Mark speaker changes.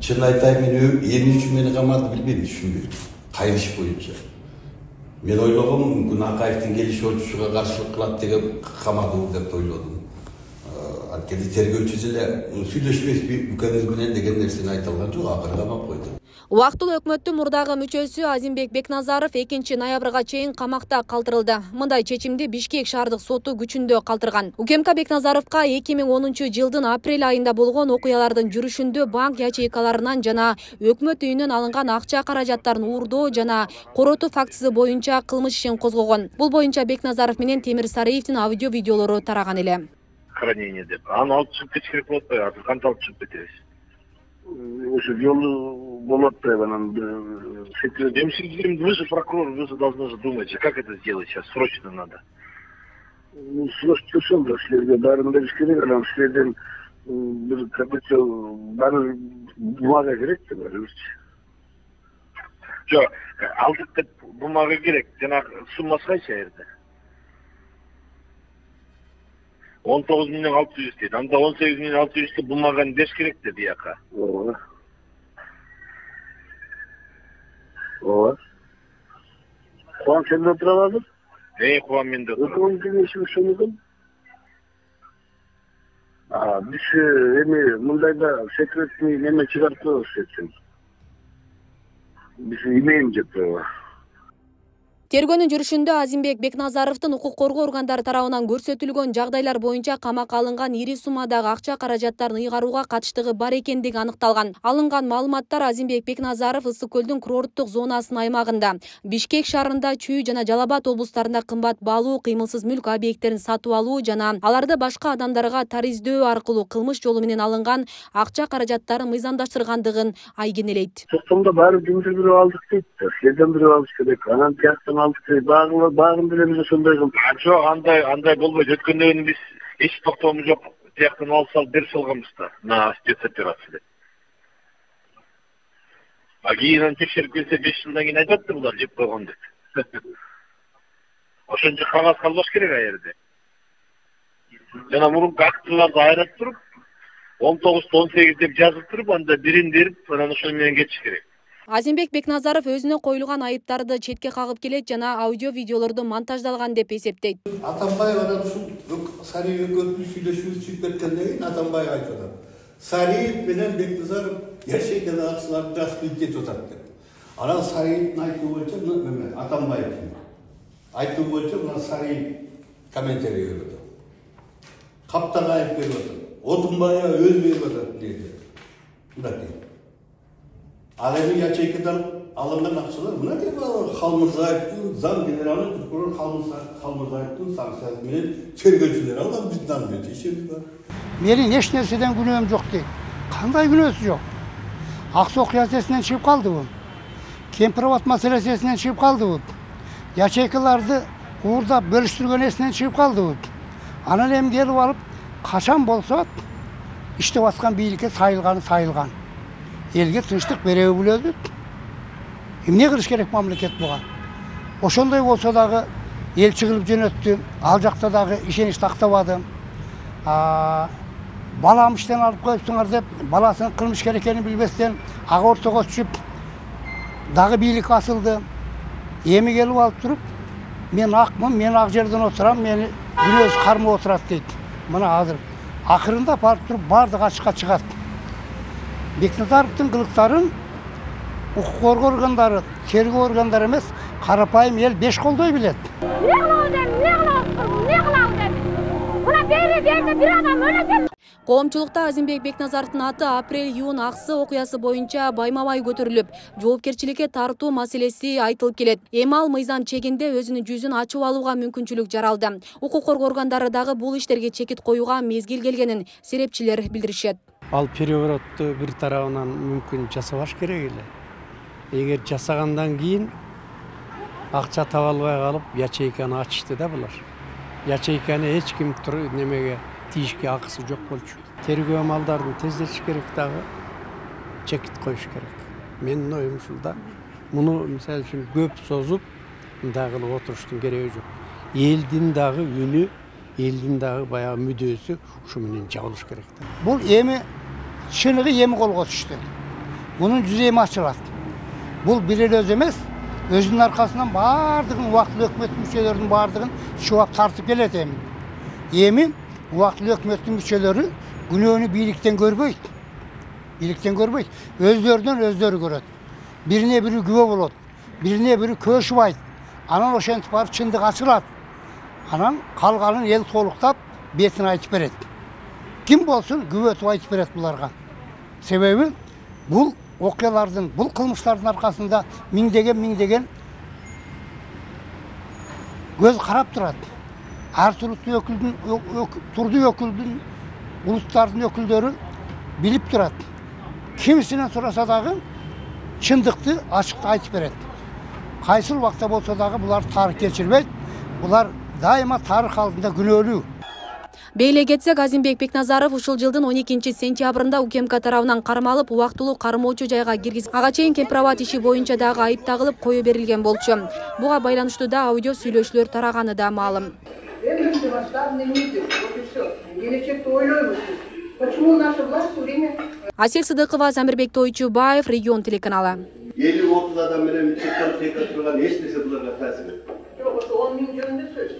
Speaker 1: Чын айтайын, мен эмне үчүн мени камады билбейм, түшүнбөйм. Кайсы иш боюнча. Мен ойлогом, мүмкүн Акаевдин келиши очушуга каршылык кылат деген камадуу деп ойлодум. Анткени тергөөчү эле сүйлөшпөйбү укмк менен деген нерсени айта алган жок, акыры камап койду.
Speaker 2: Убактылуу өкмөттүн мурдагы мүчөсү Азимбек Бекназаров 2 ноябрга чейин камакта калтырылды. Мындай чечимди Бишкек шаардык соту күчүндө калтырган. УКМК Бекназаровго 2010-жылдын апрель айында болгон окуялардын жүрүшүндө банк ячейкаларынан жана өкмөт үйүнөн алынган акча каражаттарын уурдоо жана коротуу фактысы боюнча кылмыш ишин козгогон. Бул боюнча Бекназаров менен Темир Сариевдин аудио видеолору тараган эле.
Speaker 3: Хранение деп. Аны алып чыгып кетиш керек болот го, азыр кантип алып чыгып кетебиз? Ошо жолу болот деп анан вы же прокурор, вы же должны же думать, как это сделать сейчас, срочно надо. Срочно ошол да, силерге баарын бериш керек, анан силерден бир какой-то баары бумага керек деп ойлойбузчу. Жок, алдык деп бумага керек, жана суммасы кайча жерде? 19.600 deydi. Anda 18.600'te bulmadan beş gerek dedi yaka. O. Kuan sen de oturamazsın? Kuan ben de oturamazsın. Oturamazsın gibi işimi söyledim. Biz bundayda sekretini neme çıkartıyoruz seçim. Biz yemeğim cepte.
Speaker 2: Тергөөнүн жүрүшүндө Азимбек Бекназаровдун укук коргоо органдары тарабынан көрсөтүлгөн жагдайлар боюнча камакка алынган ири суммадагы акча каражаттарын ыйгарууга катыштыгы бар экендиги аныкталган. Алынган маалыматтар Азимбек Бекназаров Ысык көлдүн курорттук зонасынын аймагында, Бишкек шаарында Чүй жана Жалал Абад облустарында кымбат баалуу кыймылсыз мүлк объекттерин сатып алуу жана аларды башка адамдарга тариздөө аркылуу кылмыш жолу менен алынган акча каражаттарын мыйзамдаштыргандыгын айгинелейт.
Speaker 3: Токтомдо баары жүрүп алдык дейт. Силерден бирөө алыш керек. Анан тияктан bağın dilimize söndürdüm. Çok anday bolboyt. Ötkөндөн biz hiç toktomuz yok. Tiyaktan alsal bir sılgımızda. Na spetsoperatsiya. Agiyden tekşerip gelse 5 yıldan keyin aytattı bular jep koygon dep. Oşonчо kagaz kalbaş kerek ayerde. Jana murunku aktlарды ayırıp turup 19-18 деп жазып туруп, анда бирин берип, анан ошол менен кетиш керек.
Speaker 2: Азимбек Бекназаров өзүнө коюлган айыптарды четке кагып келет жана аудио видеолорду монтаждалган деп эсептейт.
Speaker 1: Атамбаев анан ушул Сариев экөөбүздүн сүйлөшүүбүз чыгып кеткенден кийин Атамбаев айтып атат. Сариев менен Бекназаров ячейкада акчаларды жасып кетип атат деп. Анан Сариевдин айтуу боюнча Атамбаевдин айтуу боюнча мына Сариев комментарий берип атат. Каптагаев берип атат. Отунбаев өз берип атат дейт. Мындай. Ал эми ячейкадан алынган акчалар мына деп Халмырзаевдин зам генералы прокурор Халмырзаевдин санкциясы менен тергөөчүлөр алган биздин иши бар.
Speaker 4: Менин эч нерседен күнөөм жок дейт. Кандай күнөөсү жок? Аксок ясесинен чыгып калды бул. Кемпироват маселесинен чыгып калды бул. Ячейкаларды уурдап бөлүштүргөн эсинен чыгып калды бул. Анан эми келип алып качан болсо иштеп аткан бийликке сайылган. Elge tınçlık berevi buluyordu. Emne kırış gerek memleket buğa. Oşonday olsa dağı el çıkılıp jönöttü. Aljakta dağı işeniş taktavadım. Balam işten alıp koyupsuңар dep, balasını kılmış gerekeni bilbesden ağı ortoğa düşüp dağı biylik asıldı. Emi gelip alıp durup, men akmın, men ak жерден oturam, meni günöz karma oturat deydi. Mına hazır. Akırında barıp durup bardık açıkka çıkat. Бекназаровдун кылыктарын укук коргоо органдары, тергөө органдары эмес, карапайым эл 5 колдой билет.
Speaker 2: Коомчулукта Азимбек Бекназаровдун аты апрель-июнь аксы окуясы боюнча байма-бай көтөрүлүп, жоопкерчиликке тартуу маселеси айтылып келет. Эми ал мыйзам чегинде өзүнүн жүзүн ачып алууга мүмкүнчүлүк жаралды. Укук коргоо органдары дагы бул иштерге чекит коюуга мезгил келгенин серепчилер билдиришет.
Speaker 5: Ал переворотты bir тарабынан мүмкүн жасабаш керек эле. Эгер жасагандан кийин акча таба албай калып, ячейканы ачышты да булар. Ячейканы эч ким немеге тийишке акысы жок болчу. Тергөө малдарын тездетиш керек дагы, чекит коюш керек. Менин оюм ушул да. Муну мисалы үчүн көп созуп, мындай кылып отуруштун кереги жок. Элдин дагы үнү, элдин дагы баягы мүдөөсү ушу менен жабылыш керек да.
Speaker 4: Бул эми чыныгы эми колго түштү. Bunun düzeyimi açılады. Бұл bir el öz емес, özünün arkasından bardığın vaktlı hükümet müçelerinin bardığın şuvap tartıp geledi emin. Emin, vaktlı hükümetin müçeleri günahını birlikten görmeydi. Birlikten görmeydi. Özlerinden özleri göredi. Birine biri güve buladı. Birine biri köşü baydı. Anan oşentip barıp çındık açıladı. Anan kalganın el toluktap betini aytıp beredi. Kim bolsun güvetip aytıp beredi bularga. Sebebi bu okuyalardan, bu kılmışların arkasında mingdegen göz karap durады. Her turdu öküldün, ulusların öküldörü bilip durады. Kimisine sorasa dağı çındıktı, açıkta aytıp beredi. Kaysıl vakta bolsa dağı bular tarih geçirmeydi. Bular daima tarih aldında günölүү.
Speaker 2: Beйле кетсек, Азимбек Бекназаров ушул жылдын 12-сентябрында УКМК тарабынан кармалып, убактылуу кармоочу жайга киргизилип, ага чейин кемпирабад иши боюнча дагы айып тагылып кое берилген болчу. Буга байланыштуу да аудио сүйлөшүүлөр тараганы да маалым. Асель Сыдыкова, Замирбек Тойчубаев, Регион телеканалы.
Speaker 1: 50-30 адам менен чектелип турган эч нерсе буларга таасир.
Speaker 6: Жок, ошо 10 миң жөнүндө сөз.